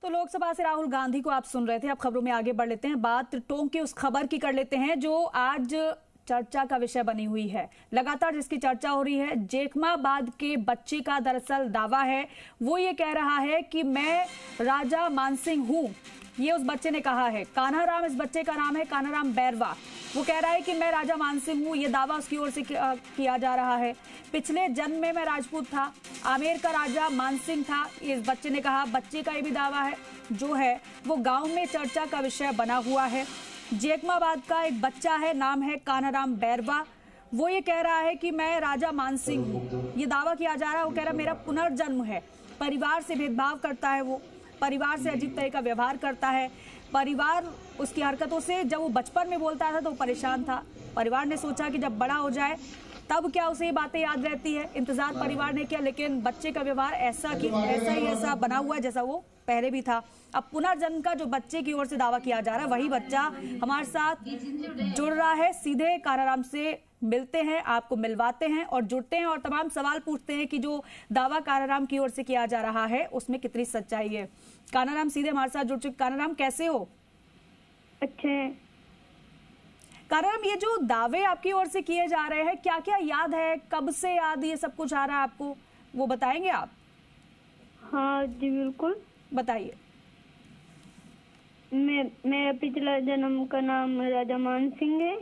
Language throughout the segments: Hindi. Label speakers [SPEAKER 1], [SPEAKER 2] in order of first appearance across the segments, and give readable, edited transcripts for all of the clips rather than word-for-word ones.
[SPEAKER 1] तो लोकसभा से राहुल गांधी को आप सुन रहे थे। अब खबरों में आगे बढ़ लेते हैं। बात टोंक की उस खबर की कर लेते हैं जो आज चर्चा का विषय बनी हुई है। लगातार जिसकी चर्चा हो रही है, जेखमाबाद के बच्चे का दरअसल दावा है। वो ये कह रहा है कि मैं राजा मानसिंह हूं। ये उस बच्चे ने कहा है। कान्हाराम इस बच्चे का नाम है, कान्हाराम बैरवा। वो कह रहा है कि मैं राजा मानसिंह हूं। ये दावा उसकी ओर से किया जा रहा है। पिछले जन्म में मैं राजपूत था, आमेर का राजा मानसिंह था, इस बच्चे ने कहा। बच्चे का ये भी दावा है जो है वो गांव में चर्चा का विषय बना हुआ है। जेखमाबाद का एक बच्चा है, नाम है कान्हाराम बैरवा। वो ये कह रहा है कि मैं राजा मानसिंह हूँ। ये दावा किया जा रहा है। वो कह रहा है मेरा पुनर्जन्म है। परिवार से भेदभाव करता है, वो परिवार से अजीब तरह का व्यवहार करता है। परिवार उसकी हरकतों से, जब वो बचपन में बोलता था तो वो परेशान था। परिवार ने सोचा कि जब बड़ा हो जाए तब क्या उसे ये बातें याद रहती है। इंतजार परिवार ने किया, लेकिन बच्चे का व्यवहार ऐसा बना हुआ है जैसा वो पहले भी था। अब पुनर्जन्म का जो बच्चे की ओर से दावा किया जा रहा है, वही बच्चा हमारे साथ जुड़ रहा है। सीधे कान्हाराम से मिलते हैं, आपको मिलवाते हैं और जुड़ते हैं और तमाम सवाल पूछते हैं कि जो दावा कान्हाराम की ओर से किया जा रहा है उसमें कितनी सच्चाई है। कान्हाराम सीधे हमारे साथ जुड़ चुके। कान्हाराम कैसे हो?
[SPEAKER 2] अच्छे।
[SPEAKER 1] कान्हाराम, ये जो दावे आपकी ओर से किए जा रहे हैं, क्या क्या याद है, कब से याद ये सब कुछ आ रहा है आपको, वो बताएंगे आप?
[SPEAKER 2] हाँ जी बिल्कुल,
[SPEAKER 1] बताइए।
[SPEAKER 2] मेरा पिछला जन्म का नाम राजा मान सिंह है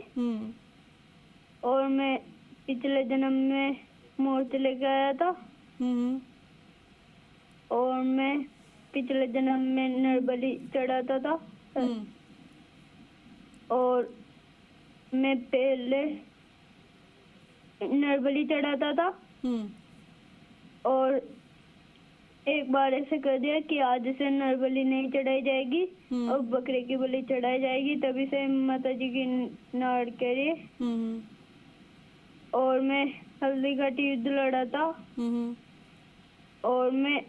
[SPEAKER 2] और मैं पिछले जन्म में मूर्ति लेके आया था और मैं पिछले जन्म में नरबली चढ़ाता था और मैं पहले नरबली चढ़ाता था और एक बार ऐसे कर दिया कि आज से नरबली नहीं चढ़ाई जाएगी और बकरे की बलि चढ़ाई जाएगी। तभी से माता जी की नाड़ के लिए और मैं हल्दी घाटी युद्ध लड़ा था और मैं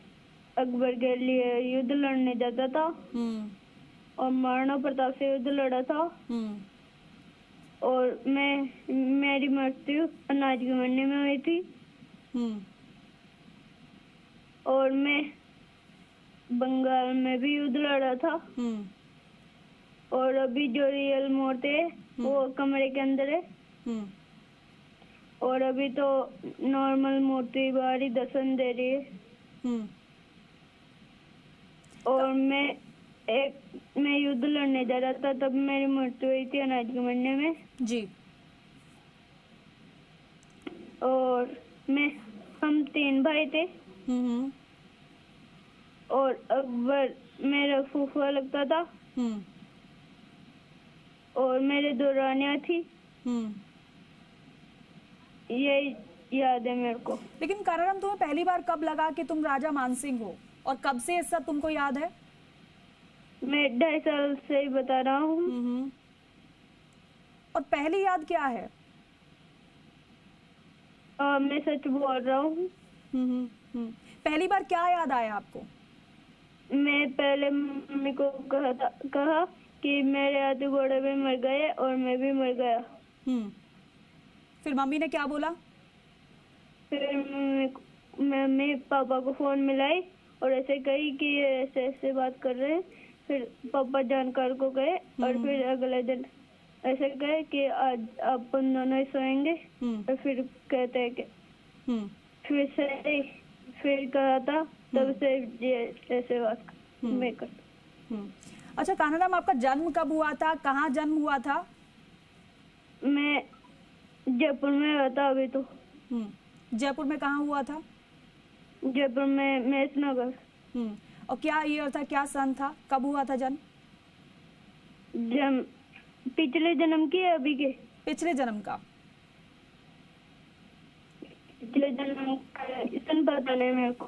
[SPEAKER 2] अकबर के लिए युद्ध लड़ने जाता था और महाराणा प्रताप से युद्ध लड़ा था और मेरी मृत्यु अनाज के मरने में हुई थी और मैं बंगाल में भी युद्ध लड़ा था और अभी जो रियल मूर्ति है वो कमरे के अंदर है और अभी तो नॉर्मल मूर्ति बाहरी दर्शन दे रही है और मैं युद्ध लड़ने जा रहा था, तब मेरी मृत्यु हुई थी अनाज के मरने में
[SPEAKER 1] जी।
[SPEAKER 2] और हम 3 भाई थे और अकबर मेरा फूफा लगता था और मेरे 2 रानियां थी। यही याद है मेरे को।
[SPEAKER 1] लेकिन कान्हाराम, तुम्हें पहली बार कब लगा कि तुम राजा मानसिंह हो और कब से ये सब तुमको याद है?
[SPEAKER 2] मैं 2.5 साल से ही बता रहा हूँ।
[SPEAKER 1] और पहली याद क्या है?
[SPEAKER 2] मैं सच बोल रहा हूँ।
[SPEAKER 1] पहली बार क्या याद आया आपको?
[SPEAKER 2] मैं पहले मम्मी को कहा कि मेरे हाथी घोड़े भी मर गए और मैं भी मर गया।
[SPEAKER 1] फिर मम्मी ने क्या बोला?
[SPEAKER 2] फिर मम्मी पापा को फोन मिलाई और ऐसे कही कि ये ऐसे ऐसे बात कर रहे हैं। फिर पापा जानकार को गए और फिर अगले दिन ऐसे कहे कि आज अपन दोनों ही सोएंगे और फिर कहते हैं कि फिर कहा था, तब से ये ऐसे बात मैं करता।
[SPEAKER 1] अच्छा कान्हाराम, आपका जन्म कब हुआ था, कहाँ जन्म हुआ था?
[SPEAKER 2] मैं जयपुर में हुआ था अभी तो।
[SPEAKER 1] जयपुर में कहाँ हुआ था?
[SPEAKER 2] जयपुर में मेसनगर।
[SPEAKER 1] और क्या ईयर था, क्या सन था, कब हुआ था जन्म?
[SPEAKER 2] पिछले जन्म की है अभी के?
[SPEAKER 1] पिछले जन्म का।
[SPEAKER 2] पिछले जन्म का सन पता नहीं मेरे को।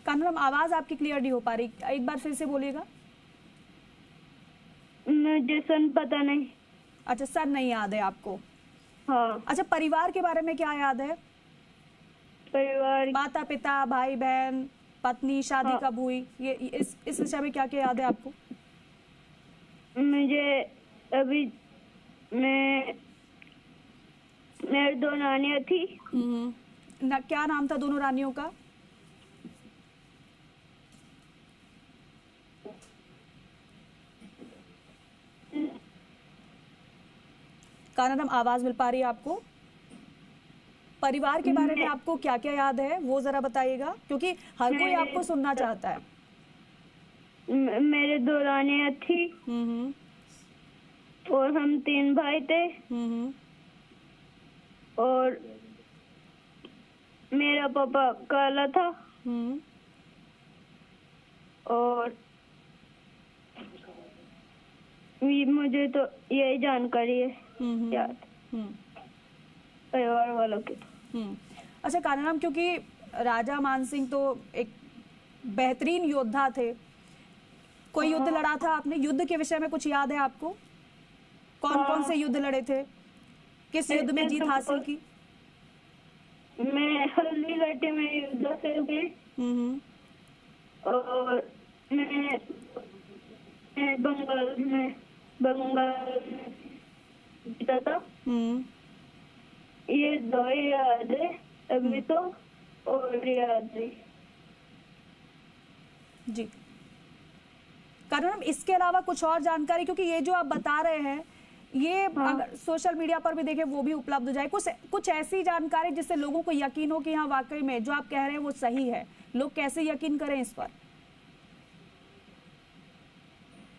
[SPEAKER 1] कान्हाराम, आवाज आपकी क्लियर नहीं हो पा रही, एक बार फिर से बोलिएगा।
[SPEAKER 2] मुझे सन पता नहीं।
[SPEAKER 1] अच्छा, सन नहीं याद है आपको?
[SPEAKER 2] हाँ।
[SPEAKER 1] अच्छा, परिवार के बारे में क्या याद है?
[SPEAKER 2] परिवार,
[SPEAKER 1] माता पिता, भाई बहन, पत्नी, शादी
[SPEAKER 2] हाँ।
[SPEAKER 1] कब हुई, ये इस विषय में क्या क्या याद है आपको?
[SPEAKER 2] मुझे अभी मेरी 2 नानियां थी।
[SPEAKER 1] क्या नाम था दोनों रानियों का? कानाराम, आवाज मिल पा रही है आपको? परिवार के बारे में आपको क्या क्या याद है वो जरा बताइएगा, क्योंकि हर कोई आपको सुनना चाहता है।
[SPEAKER 2] मेरे 2 रानियां थी और हम 3 भाई थे। और मेरा पापा काला था। और मुझे तो यही जानकारी है याद परिवार वालों की।
[SPEAKER 1] अच्छा कानाराम, क्योंकि राजा मानसिंह तो एक बेहतरीन योद्धा थे, कोई युद्ध लड़ा था आपने? युद्ध के विषय में कुछ याद है आपको? कौन कौन से युद्ध लड़े थे? किस युद्ध में जीत हासिल की?
[SPEAKER 2] मैं हल्दी घाटी में युद्ध हासिल की। और मैं बंगाल में जीता था। ये 2 याद है अभी तो, और याद नहीं
[SPEAKER 1] जी। कानाराम, इसके अलावा कुछ और जानकारी, क्योंकि ये जो आप बता रहे हैं ये अगर सोशल मीडिया पर भी देखें वो भी उपलब्ध हो जाए, कुछ ऐसी जानकारी जिससे लोगों को यकीन हो कि हाँ वाकई में जो आप कह रहे हैं वो सही है। लोग कैसे यकीन करें इस पर?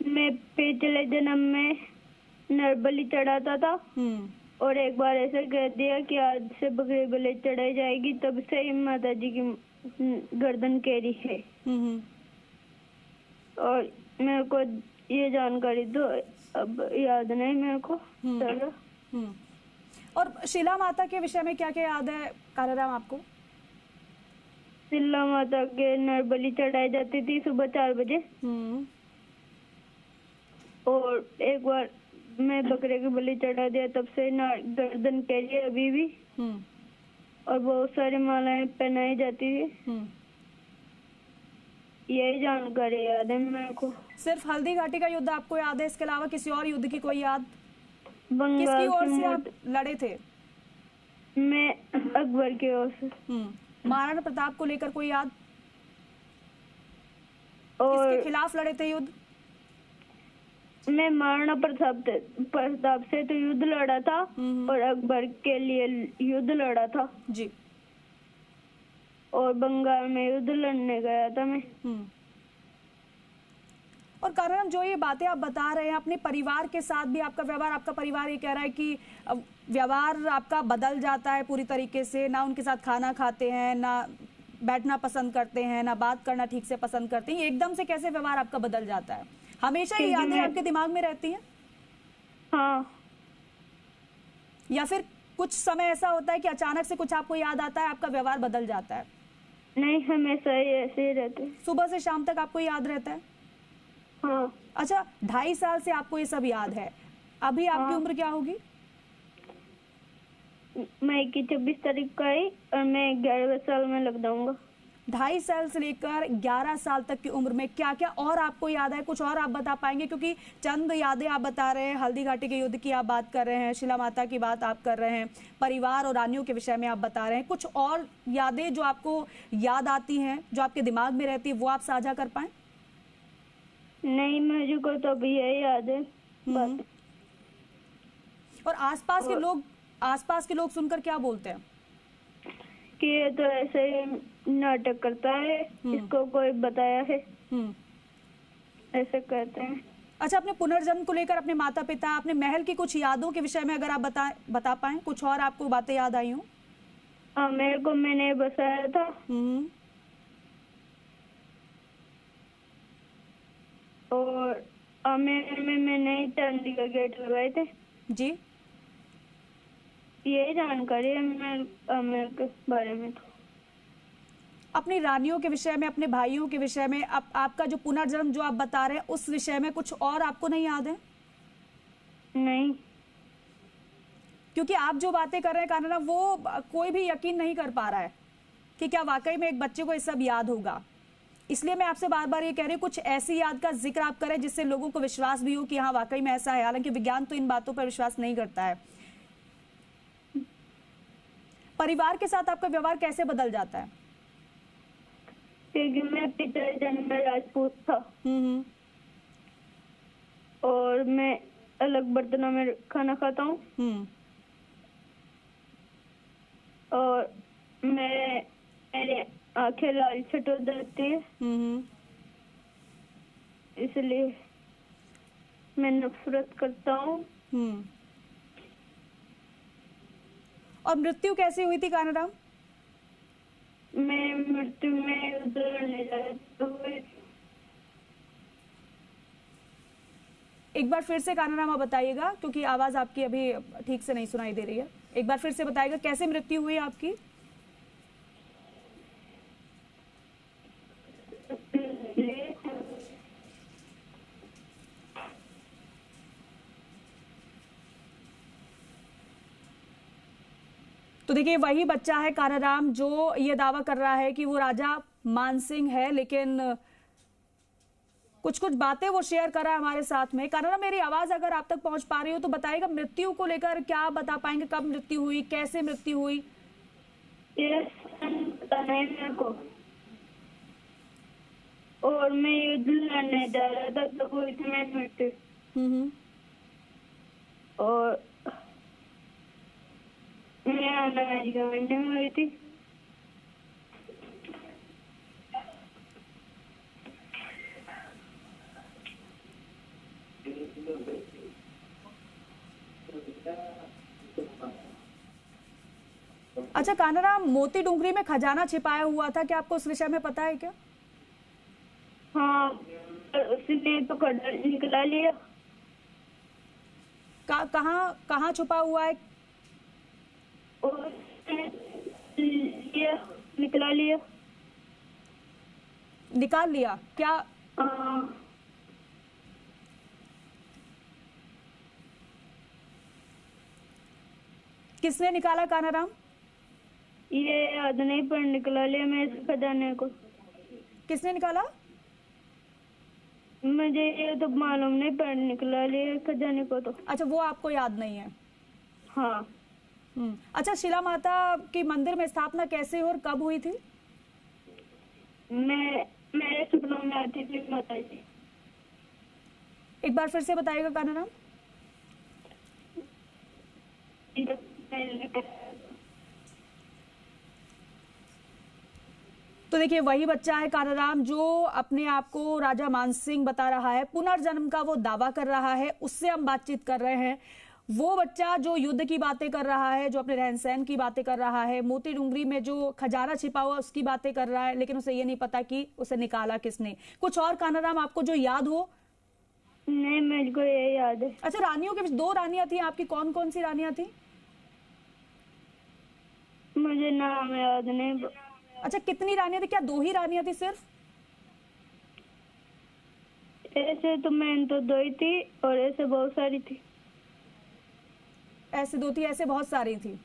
[SPEAKER 2] मैं पिछले जन्म में नरबली चढ़ाता था और एक बार ऐसे कह दिया कि आज से बकरी बलि चढ़ाई जाएगी, तब से ही माता जी की गर्दन केरी है। और मेरे को ये जानकारी तो अब याद नहीं मेरे को।
[SPEAKER 1] और शिला माता के विषय में क्या क्या याद है कानाराम आपको?
[SPEAKER 2] शिला माता के नरबली चढ़ाई जाती थी सुबह 4 बजे। और एक बार मैं बकरे की बलि चढ़ा दिया, तब से गर्दन के लिए अभी भी। और बहुत सारी मालाएं पहनाई जाती थी। यही जानकारी याद है मेरे को।
[SPEAKER 1] सिर्फ हल्दी घाटी का युद्ध आपको याद है? इसके अलावा किसी और युद्ध की कोई याद?
[SPEAKER 2] बंगाल
[SPEAKER 1] किसकी ओर से आप लड़े थे?
[SPEAKER 2] मैं अकबर की ओर से।
[SPEAKER 1] महाराणा प्रताप को लेकर कोई याद?
[SPEAKER 2] और
[SPEAKER 1] किसके खिलाफ लड़े थे युद्ध?
[SPEAKER 2] मैं महाराणा प्रताप से तो युद्ध लड़ा था और अकबर के लिए युद्ध लड़ा था
[SPEAKER 1] जी।
[SPEAKER 2] और बंगाल में युद्ध लड़ने गया था मैं।
[SPEAKER 1] और कानाराम, जो ये बातें आप बता रहे हैं अपने परिवार के साथ भी आपका व्यवहार, आपका परिवार ये कह रहा है कि व्यवहार आपका बदल जाता है पूरी तरीके से, ना उनके साथ खाना खाते हैं, ना बैठना पसंद करते हैं, ना बात करना ठीक से पसंद करते हैं। एकदम से कैसे व्यवहार आपका बदल जाता है? हमेशा ये यादें आपके दिमाग में रहती हैं?
[SPEAKER 2] हाँ।
[SPEAKER 1] या फिर कुछ समय ऐसा होता है कि अचानक से कुछ आपको याद आता है, आपका व्यवहार बदल जाता है?
[SPEAKER 2] नहीं, हमेशा ही ऐसे ही रहते हैं।
[SPEAKER 1] सुबह से शाम तक आपको याद रहता है?
[SPEAKER 2] हाँ।
[SPEAKER 1] अच्छा, 2.5 साल से आपको ये सब याद है। अभी आपकी उम्र क्या होगी?
[SPEAKER 2] मई की 26 तारीख को आई और मैं 11 साल में लग जाऊंगा।
[SPEAKER 1] 2.5 साल से लेकर 11 साल तक की उम्र में क्या क्या और आपको याद है? कुछ और आप बता पाएंगे? क्योंकि चंद यादें आप बता रहे हैं, हल्दी घाटी के युद्ध की आप बात कर रहे हैं, शिला माता की बात आप कर रहे हैं, परिवार और रानियों के विषय में आप बता रहे हैं। कुछ और यादें जो आपको याद आती हैं, जो आपके दिमाग में रहती है, वो आप साझा कर पाए?
[SPEAKER 2] नहीं, मुझे को तो अभी यही याद है बात।
[SPEAKER 1] और आसपास के लोग सुनकर क्या बोलते हैं?
[SPEAKER 2] कि ये तो ऐसे ही नाटक करता है, इसको कोई बताया है, ऐसे कहते हैं।
[SPEAKER 1] अच्छा, अपने पुनर्जन्म को लेकर अपने माता पिता, अपने महल की कुछ यादों के विषय में अगर आप बता पाएं, कुछ और आपको बातें याद आई हो?
[SPEAKER 2] हाँ, मेरे को मैंने बसाया था। और आमेर में मैंने चांदी का गेट लगाए थे
[SPEAKER 1] जी।
[SPEAKER 2] यही जानकारी है आमेर के बारे में। तो
[SPEAKER 1] अपनी रानियों के विषय में, अपने भाइयों के विषय में, आपका जो पुनर्जन्म जो आप बता रहे हैं उस विषय में कुछ और आपको नहीं याद है?
[SPEAKER 2] नहीं,
[SPEAKER 1] क्योंकि आप जो बातें कर रहे हैं कान्हा, वो कोई भी यकीन नहीं कर पा रहा है कि क्या वाकई में एक बच्चे को ये सब याद होगा। इसलिए मैं आपसे बार बार ये कह रही हूँ, कुछ ऐसी याद का जिक्र आप करें जिससे लोगों को विश्वास भी हो कि हाँ वाकई में ऐसा है। हालांकि विज्ञान तो इन बातों पर विश्वास नहीं करता है। परिवार के साथ आपका व्यवहार कैसे बदल जाता है?
[SPEAKER 2] क्योंकि मैं पिछले जन्म में राजपूत था और मैं अलग बर्तनों में खाना खाता हूँ और मेरे आंखें लाल छट हो जाती है, इसलिए मैं नफरत करता हूँ।
[SPEAKER 1] और मृत्यु कैसे हुई थी कानाराम?
[SPEAKER 2] मैं मृत्यु में उधर ले जाए।
[SPEAKER 1] एक बार फिर से कानाराम आप बताइएगा, क्योंकि आवाज आपकी अभी ठीक से नहीं सुनाई दे रही है। एक बार फिर से बताइएगा कैसे मृत्यु हुई आपकी? तो देखिए वही बच्चा है कानाराम जो ये दावा कर रहा है कि वो राजा मानसिंह है, लेकिन कुछ कुछ बातें वो शेयर कर रहा है हमारे साथ में। कानाराम, मेरी आवाज अगर आप तक पहुंच पा रही हो तो बताइएगा मृत्यु को लेकर क्या बता पाएंगे, कब मृत्यु हुई, कैसे मृत्यु हुई?
[SPEAKER 2] पता नहीं मेरे को, और मैं युद्ध लड़ने जा रहा था तो हुई थी मैं मृत्यु। और मैं अनाज गवर्नमेंट में हुई थी।
[SPEAKER 1] अच्छा कानाराम, मोती डूंगरी में खजाना छिपाया हुआ था, क्या आपको उस विषय में पता है क्या?
[SPEAKER 2] हाँ, उसने तो निकला लिया।
[SPEAKER 1] कहाँ छुपा हुआ है?
[SPEAKER 2] निकला लिया।
[SPEAKER 1] निकाल लिया क्या? किसने निकाला कानाराम?
[SPEAKER 2] ये याद नहीं, पर निकला लिया मेरे खजाने को।
[SPEAKER 1] किसने निकाला?
[SPEAKER 2] मुझे ये तो मालूम नहीं, पर निकला लिया खजाने को तो।
[SPEAKER 1] अच्छा, वो आपको याद नहीं है?
[SPEAKER 2] हाँ।
[SPEAKER 1] अच्छा, शिला माता की मंदिर में स्थापना कैसे और कब हुई थी?
[SPEAKER 2] मेरे सपनों में आती थी माता जी।
[SPEAKER 1] एक बार फिर से बताइएगा कानाराम। तो देखिए वही बच्चा है कानाराम जो अपने आप को राजा मानसिंह बता रहा है, पुनर्जन्म का वो दावा कर रहा है, उससे हम बातचीत कर रहे हैं। वो बच्चा जो युद्ध की बातें कर रहा है, जो अपने रहन सहन की बातें कर रहा है, मोती डूंगरी में जो खजाना छिपा हुआ उसकी बातें कर रहा है, लेकिन उसे ये नहीं पता कि उसे निकाला किसने। कुछ और कानाराम आपको जो याद हो?
[SPEAKER 2] नहीं, मेरे को ये याद है।
[SPEAKER 1] अच्छा, रानियों के 2 रानियां थी आपकी, कौन कौन सी रानियां थी?
[SPEAKER 2] मुझे नाम याद नहीं।
[SPEAKER 1] अच्छा, कितनी रानियां थी? क्या 2 ही रानियां थी सिर्फ?
[SPEAKER 2] ऐसे तो मैं तो 2 ही थी और ऐसे बहुत सारी थी।
[SPEAKER 1] ऐसे 2 थी, ऐसे बहुत सारी थी।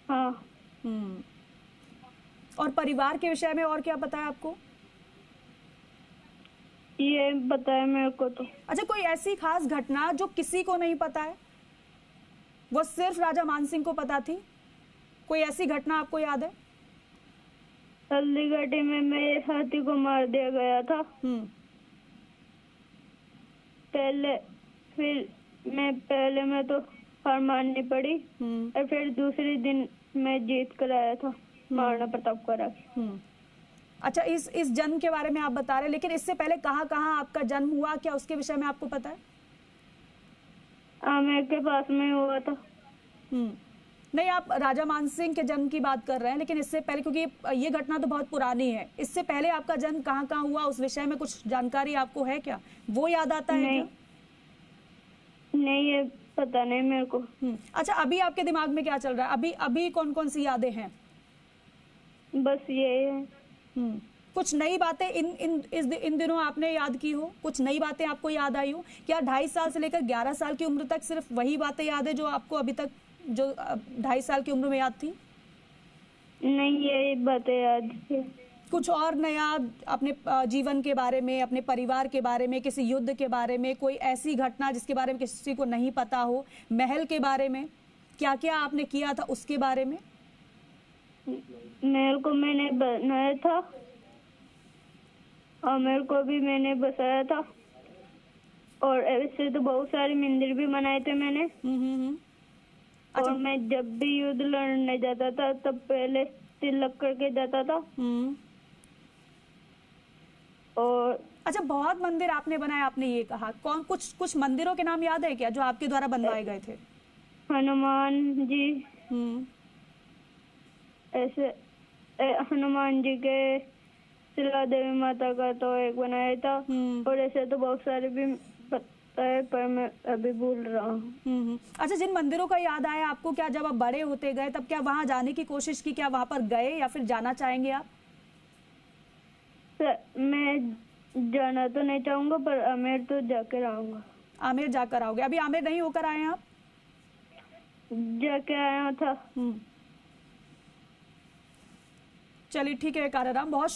[SPEAKER 2] हाँ।
[SPEAKER 1] और परिवार के विषय में और क्या पता है आपको?
[SPEAKER 2] ये पता है मेरे को तो।
[SPEAKER 1] अच्छा, कोई ऐसी खास घटना जो किसी को नहीं पता है, वो सिर्फ राजा मानसिंह को पता थी? कोई ऐसी घटना आपको याद है?
[SPEAKER 2] हल्दी घाटी में मेरे हाथी को मार दिया गया था पहले। पहले मैं तो हार माननी पड़ी और फिर दूसरे दिन मैं जीत कर आया था महाराणा प्रताप करा।
[SPEAKER 1] अच्छा, इस जन्म के बारे में आप बता रहे, लेकिन इससे पहले कहाँ कहाँ आपका जन्म हुआ, क्या उसके विषय में आपको पता है?
[SPEAKER 2] आमेर के पास में हुआ था।
[SPEAKER 1] नहीं, आप राजा मानसिंह के जन्म की बात कर रहे हैं, लेकिन इससे पहले, क्योंकि ये घटना तो बहुत पुरानी है, इससे पहले आपका जन्म कहाँ कहाँ हुआ, उस विषय में कुछ जानकारी आपको है क्या? वो याद आता है क्या?
[SPEAKER 2] नहीं, ये पता नहीं मेरे को।
[SPEAKER 1] अच्छा, अभी आपके दिमाग में क्या चल रहा है? अभी कौन कौन सी यादें हैं?
[SPEAKER 2] बस ये है।
[SPEAKER 1] कुछ नई बातें इन दिनों आपने याद की हो? कुछ नई बातें आपको याद आई हो? क्या 2.5 साल से लेकर 11 साल की उम्र तक सिर्फ वही बातें याद है जो आपको अभी तक, जो 2.5 साल की उम्र में याद थी?
[SPEAKER 2] नहीं, ये बातें याद है।
[SPEAKER 1] कुछ और नया अपने जीवन के बारे में, अपने परिवार के बारे में, किसी युद्ध के बारे में, कोई ऐसी घटना जिसके बारे में किसी को नहीं पता हो, महल के बारे में, क्या क्या आपने किया था उसके बारे में?
[SPEAKER 2] महल को मैंने बनाया था और मेरे को भी मैंने बसाया था। और ऐसे तो बहुत सारे मंदिर भी बनाए थे मैंने।
[SPEAKER 1] अच्छा।
[SPEAKER 2] और मैं जब भी युद्ध लड़ने जाता था तब पहले तिलक करके जाता था। और
[SPEAKER 1] अच्छा, बहुत मंदिर आपने बनाए, आपने ये कहा, कौन, कुछ मंदिरों के नाम याद है क्या जो आपके द्वारा बनवाए गए थे?
[SPEAKER 2] हनुमान जी, ऐसे हनुमान जी के, शिला देवी माता का तो एक बनाया था। और ऐसे तो बहुत सारे भी पता है पर मैं अभी भूल रहा हूँ।
[SPEAKER 1] अच्छा, जिन मंदिरों का याद आया आपको, क्या जब आप बड़े होते गए तब क्या वहां जाने की कोशिश की, क्या वहां पर गए या फिर जाना चाहेंगे आप?
[SPEAKER 2] मैं जाना तो नहीं चाहूंगा पर आमेर तो जाकर आऊंगा।
[SPEAKER 1] आमेर जाकर आओगे? अभी आमेर नहीं होकर आए हैं आप?
[SPEAKER 2] जाके आया था।
[SPEAKER 1] चलिए ठीक है काराराम, बहुत